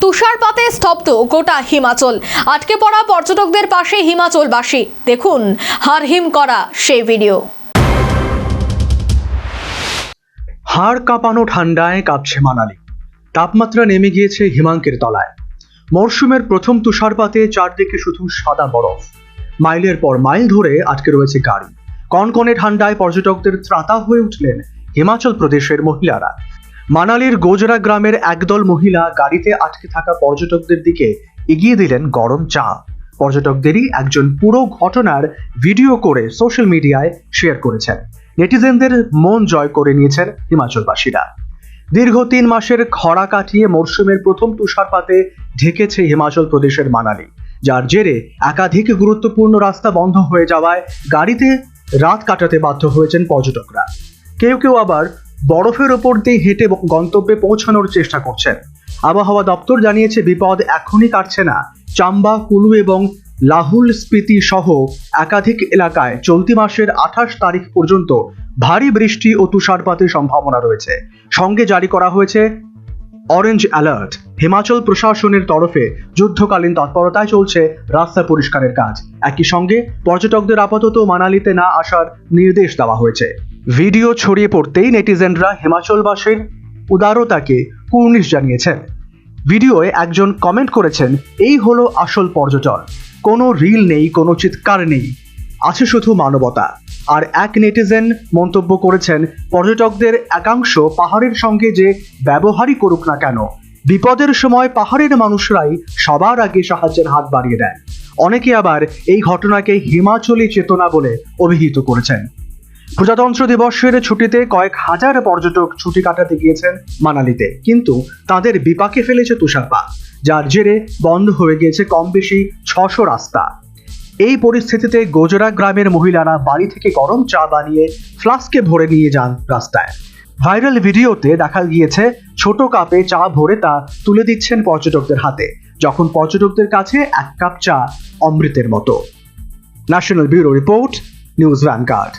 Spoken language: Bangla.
তুষারপাতে স্তব্ধ গোটা হিমাচল। আটকে পড়া পর্যটকদের পাশে হিমাচলবাসী। দেখুন হাড়হিম করা সেই ভিডিও। হাড় কাঁপানো ঠান্ডায় কাঁপছে মানালি। তাপমাত্রা নেমে গিয়েছে হিমাঙ্কের তলায়। মরশুমের প্রথম তুষারপাতে চারদিকে শুধু সাদা বরফ। মাইলের পর মাইল ধরে আটকে রয়েছে গাড়ি। কনকনে ঠান্ডায় পর্যটকদের ত্রাতা হয়ে উঠলেন হিমাচল প্রদেশের মহিলারা। মানালির গোজরা গ্রামের একদল মহিলা গাড়িতে আটকে থাকা পর্যটকদের দিকে এগিয়ে দিলেন গরম চা। পর্যটকদেরই একজন পুরো ঘটনার ভিডিও করে সোশ্যাল মিডিয়ায় শেয়ার করেছেন। নেটিজেনদের মন জয় করে নিয়েছেন হিমাচলবাসীরা। দীর্ঘ 3 মাসের খরা কাটিয়ে মরশুমের প্রথম তুষারপাতে ঢেকেছে হিমাচল প্রদেশের মানালি, যার জেরে একাধিক গুরুত্বপূর্ণ রাস্তা বন্ধ হয়ে যাওয়ায় গাড়িতে রাত কাটাতে বাধ্য হয়েছেন পর্যটকরা। কেউ কেউ আবার বরফের ওপর দিয়ে হেঁটে গন্তব্যে পৌঁছানোর চেষ্টা করছেন। আবহাওয়া দপ্তর জানিয়েছে বিপদ এখনই কাটছে না। চাম্বা, কুলু এবং লাহুল স্পিতি সহ একাধিক এলাকায় চলতি মাসের 28 তারিখ পর্যন্ত ভারী বৃষ্টি ও তুষারপাতের সম্ভাবনা রয়েছে। সঙ্গে জারি করা হয়েছে অরেঞ্জ অ্যালার্ট। হিমাচল প্রশাসনের তরফে যুদ্ধকালীন তৎপরতায় চলছে রাস্তা পরিষ্কারের কাজ। একই সঙ্গে পর্যটকদের আপাতত মানালিতে না আসার নির্দেশ দেওয়া হয়েছে। ভিডিও ছড়িয়ে পড়তেই নেটিজেনরা হিমাচলবাসীর উদারতাকে কুর্নিশ জানিয়েছেন। ভিডিওয়ে একজন কমেন্ট করেছেন, এই হলো আসল পর্যটন। কোনো রিল নেই, কোনো চিৎকার নেই, আছে শুধু মানবতা। আর এক নেটিজেন মন্তব্য করেছেন, পর্যটকদের একাংশ পাহাড়ের সঙ্গে যে ব্যবহারই করুক না কেন, বিপদের সময় পাহাড়ের মানুষরাই সবার আগে সাহায্যের হাত বাড়িয়ে দেন। অনেকে আবার এই ঘটনাকে হিমাচলি চেতনা বলে অভিহিত করেছেন। প্রজাতন্ত্র দিবসের ছুটিতে কয়েক হাজার পর্যটক ছুটি কাটাতে গিয়েছেন মানালিতে, কিন্তু তাদের বিপাকে ফেলেছে তুষারপাত, যার জেরে বন্ধ হয়ে গিয়েছে কম বেশি 600 রাস্তা। এই পরিস্থিতিতে গোজরা গ্রামের মহিলারা বাড়ি থেকে গরম চা বানিয়ে ফ্লাস্কে ভরে নিয়ে যান রাস্তায়। ভাইরাল ভিডিওতে দেখা গিয়েছে ছোট কাপে চা ভরে তা তুলে দিচ্ছেন পর্যটকদের হাতে, যখন পর্যটকদের কাছে এক কাপ চা অমৃতের মতো। National bureau report, news vanguard.